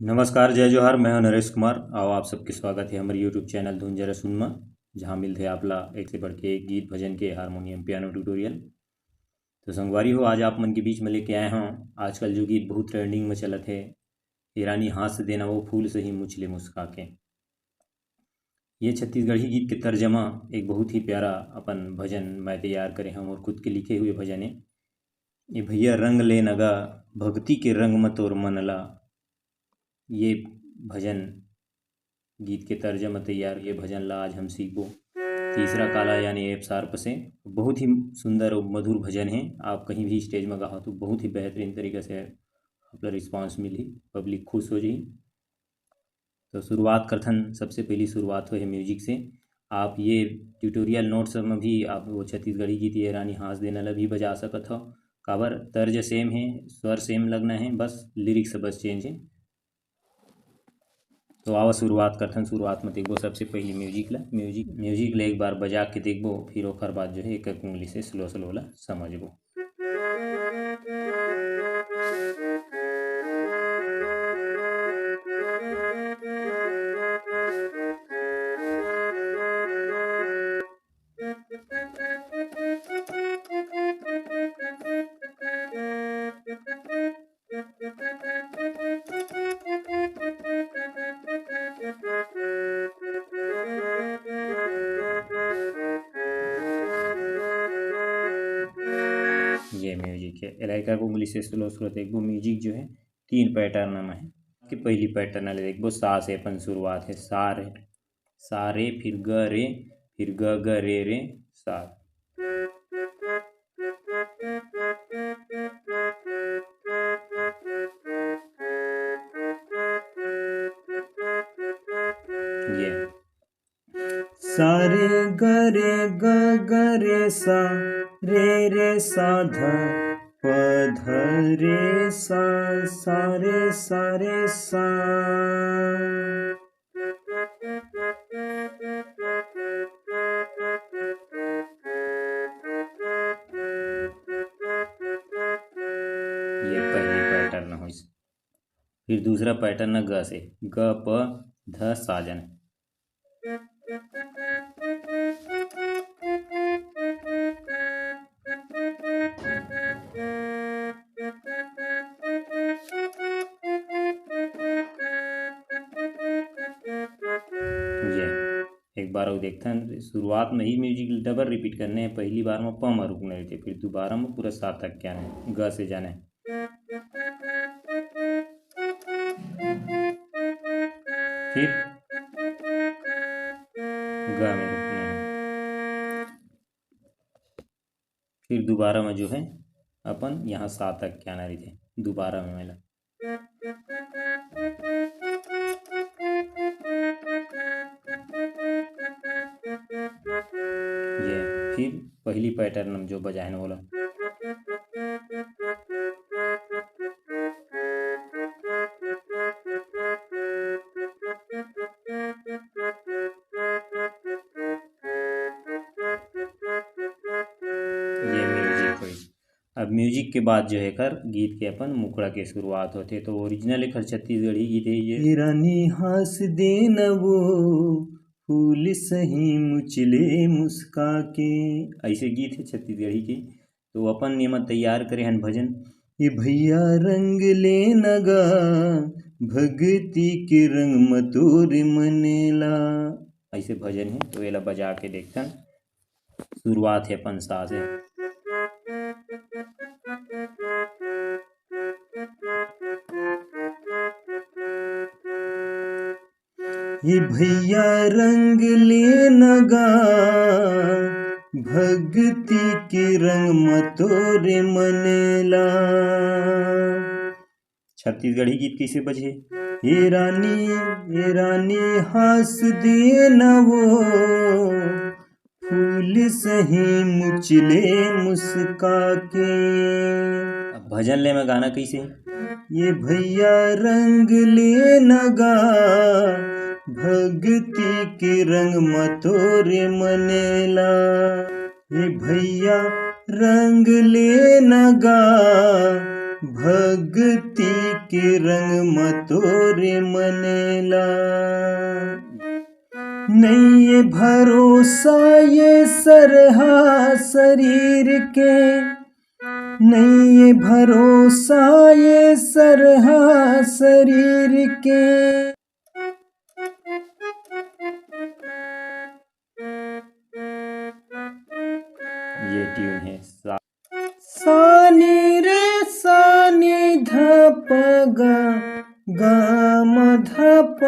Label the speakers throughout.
Speaker 1: नमस्कार, जय जोहार। मैं हूं नरेश कुमार और आप सबके स्वागत है हमारे यूट्यूब चैनल धुन जरा सुनमा, जहां मिलते आपला एक से बढ़ के एक गीत भजन के हारमोनियम पियानो ट्यूटोरियल। तो संगवारी हो, आज आप मन के बीच में लेके आए हूँ आजकल जो गीत बहुत ट्रेंडिंग में चलत है, ये रानी हाथ से देना वो फूल से ही मुझले मुस्का के। ये छत्तीसगढ़ी गीत के तर्जमा एक बहुत ही प्यारा अपन भजन मैं तैयार करे हम और खुद के लिखे हुए भजन है। ये भैया रंग ले नगा भक्ति के रंग में तोर मनला, ये भजन गीत के तर्जमा तैयार ये भजन ला आज हम सीखबो तीसरा काला यानी एफ शार्प से। बहुत ही सुंदर और मधुर भजन है। आप कहीं भी स्टेज में गाओ तो बहुत ही बेहतरीन तरीके से अपना रिस्पांस मिली, पब्लिक खुश हो जाई। तो शुरुआत करथन, सबसे पहली शुरुआत हो है म्यूजिक से। आप ये ट्यूटोरियल नोट्स में भी आप वो छत्तीसगढ़ी गीत ये रानी हाथ देना ला भी बजा सकत हो। काबर तर्ज सेम है, स्वर सेम लगना है, बस लिरिक्स बस चेंज है। तो आओ शुरुआत करथन। शुरुआत में देखबो सबसे पहले म्यूजिक ला एक बार बजा के देखबो, फिर ओकर बाद जो है एक एक उंगली से स्लो स्लो ला समझबो। ये म्यूजिक है इलाका को उंगली से स्लो स्लो देखबो। म्यूजिक जो है 3 पैटर्न में है। कि पहली पैटर्न ले देखबो, सा से अपन शुरुआत है। सा रे फिर ग रे फिर ग ग रे रे सा। ये सा रे ग रे ग ग रे सा ध प ध रे सा रे सा। ये पहली पैटर्न हो। फिर दूसरा पैटर्न ग से, ग प ध साजन। ये एक बार और देखते हैं। शुरुआत में ही म्यूजिक डबल रिपीट करने हैं। पहली बार में प में रुकने रहते, फिर दोबारा में पूरा सा तक क्या है, ग से जाना है। फिर ग में रुकना है। फिर दोबारा में जो है अपन यहाँ सा तक क्या ना रहते, दोबारा में मिला। ये फिर पहली पैटर्न में जो बजाए ना बोला। ये म्यूजिक हुई। अब म्यूजिक के बाद जो है कर गीत के अपन मुखड़ा के शुरुआत होते। तो ओरिजिनल एक छत्तीसगढ़ी गीत है ये रानी हास देन वो फूल सही मुचले मुस्का के, ऐसे गीत है छत्तीसगढ़ी के। तो अपन ये मत तैयार करे हन भजन, ये भैया रंग ले नगा भक्ति के रंग मतोर मनेला, ऐसे भजन है। तो ये बजा के देखते। शुरुआत है अपन सा से। ये भैया रंग ले नगा भक्ति के रंग मतोरे मनेला। छत्तीसगढ़ी गीत कैसे बजे, ये रानी हास देना वो फूल सही मुचले मुस्का के। अब भजन ले में गाना कैसे, ये भैया रंग ले नगा भक्ति के रंग मतोरे मनेला। ये भैया रंग ले नगा भक्ति के रंग मतोरे मनेला। नहीं ये भरोसा ये सरहा शरीर के, नहीं ये भरोसा ये सरहा शरीर के। ये ट्यून है सानी रे सानी धप गा म धप।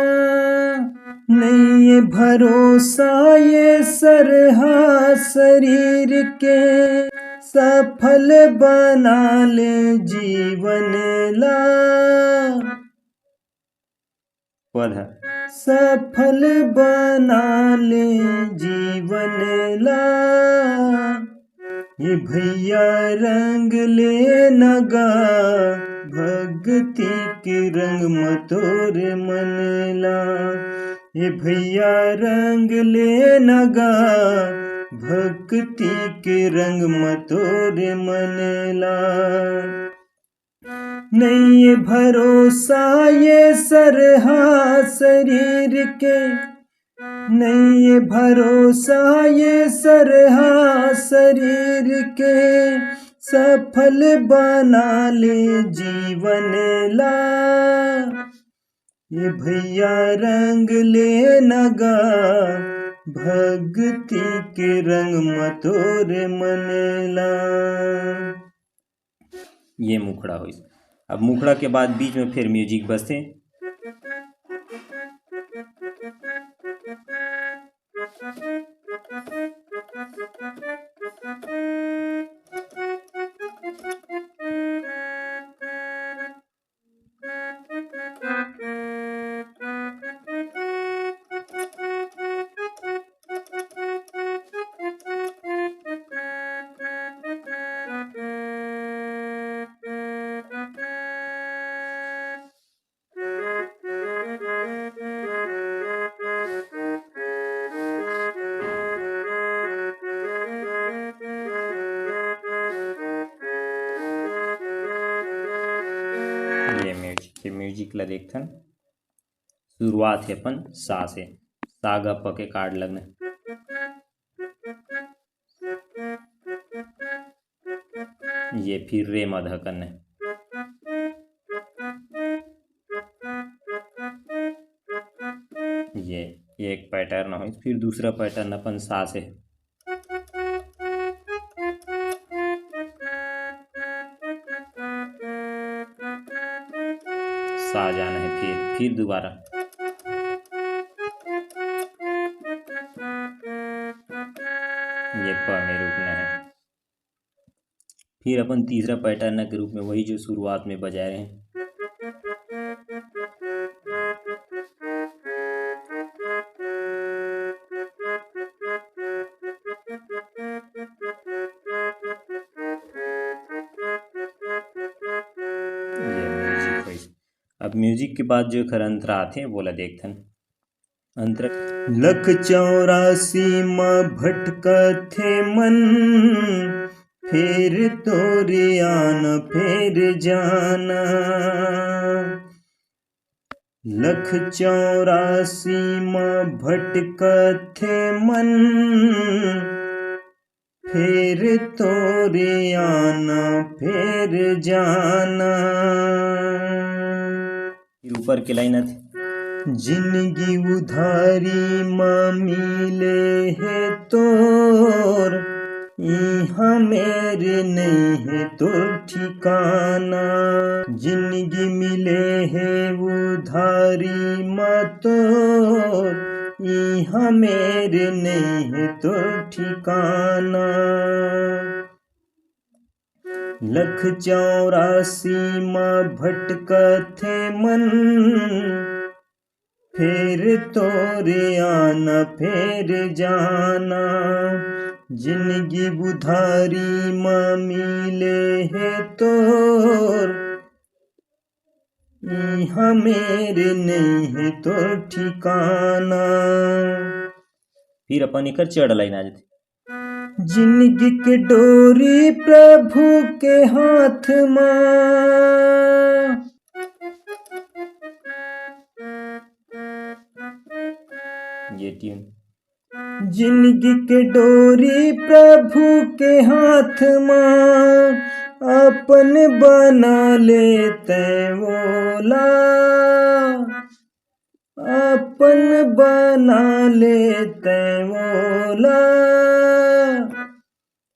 Speaker 1: नहीं ये भरोसा ये सरहा शरीर के, सफल बना ले जीवन ला। पद सफल बना ले जीवन ला। ये भैया रंग ले नगा, भक्ति के रंग मतोरे मनला। ये भैया रंग ले नगा, भक्ति के रंग मतोरे मनला। नहीं ये भरोसा ये सरहा शरीर के, नहीं ये भरोसा ये सरहा शरीर के। सफल बना ले जीवन ला। ये भैया रंग ले नगा, भक्ति के रंग मतोरे मनला। ये मुखड़ा हो। अब मुखड़ा के बाद बीच में फिर म्यूजिक बजते। ये म्यूजिक ला देखथन। शुरुआत है अपन सा से, सा ग प के कार्ड लगना। ये फिर रे मध करना। ये एक पैटर्न हो। फिर दूसरा पैटर्न अपन सा से, सा जाना है। फिर दोबारा ये प में रुकना है। फिर अपन तीसरा पैटर्न के रूप में वही जो शुरुआत में बजाए हैं। अब म्यूजिक के बाद जो खर अंतरा आते हैं बोला देखथन। अंतरा लख 84 माँ भटका थे मन, फिर तोरे आना फिर जाना। लख 84 माँ भटका थे मन, फिर तोरे आना फिर जाना। ऊपर के लाइन थे। जिंदगी उधारी माँ मिले है तोर, यहाँ मेरे नहीं है तोर ठिकाना। जिंदगी मिले है उधारी माँ तोर, यहाँ मेरे नहीं है तोर ठिकाना। लख 84 माँ भटका थे मन, फिर तोरे आना फिर जाना। जिंदगी बुधारी माँ मिले है तोर, यहाँ मेरे नहीं है तोर ठिकाना। फिर अपन एक चढ़ लाइन आ जाती। जिंदगी के डोरी प्रभु के हाथ मां। ये ट्यून। जिंदगी के डोरी प्रभु के हाथ मां, अपन बना लेते वोला, अपन बना लेते वोला।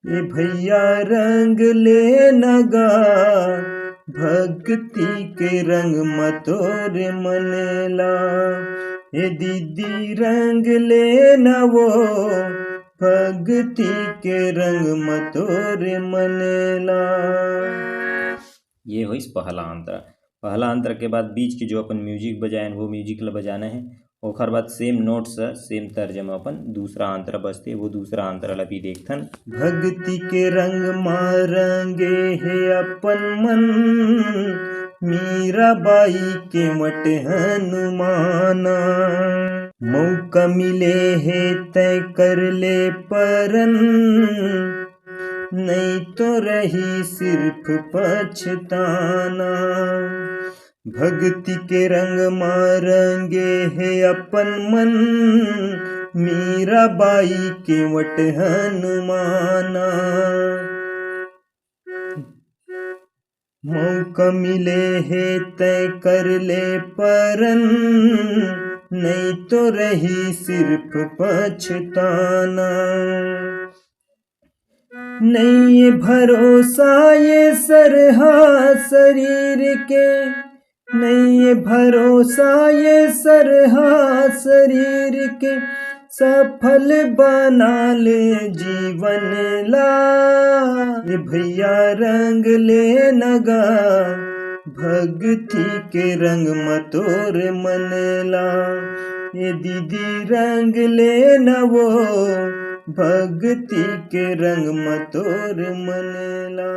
Speaker 1: ये भैया रंग ले नगा, भक्ति के रंग मतोर मनला। ये दीदी रंग ले न वो, भक्ति के रंग मतोर मनला। ये हुई पहला अंतरा। पहला अंतर के बाद बीच के जो अपन म्यूजिक बजाए वो म्यूजिक ला बजाना है। ओखर बाद सेम नोट्स सेम तर्जमा अपन दूसरा अंतरा बजते वो दूसरा अंतरा ला भी देखथन। भक्ति के रंग मारंगे है अपन मन, मीराबाई के मट हनुमाना। मौका मिले है तय कर ले परन, नहीं तो रही सिर्फ पछताना। भक्ति के रंग मारंगे है अपन मन, मीराबाई के वट हनुमाना। मौका मिले है तय कर ले परन, नहीं तो रही सिर्फ पछताना। नहीं ये भरोसा ये सरहा शरीर के, नहीं ये भरोसा ये सरहा शरीर के, सफल बना ले जीवन ला। ये भैया रंग ले नगा, भक्ति के रंग मतोर मनला। ये दीदी रंग ले न वो, भक्ति के रंग मतोर मनला।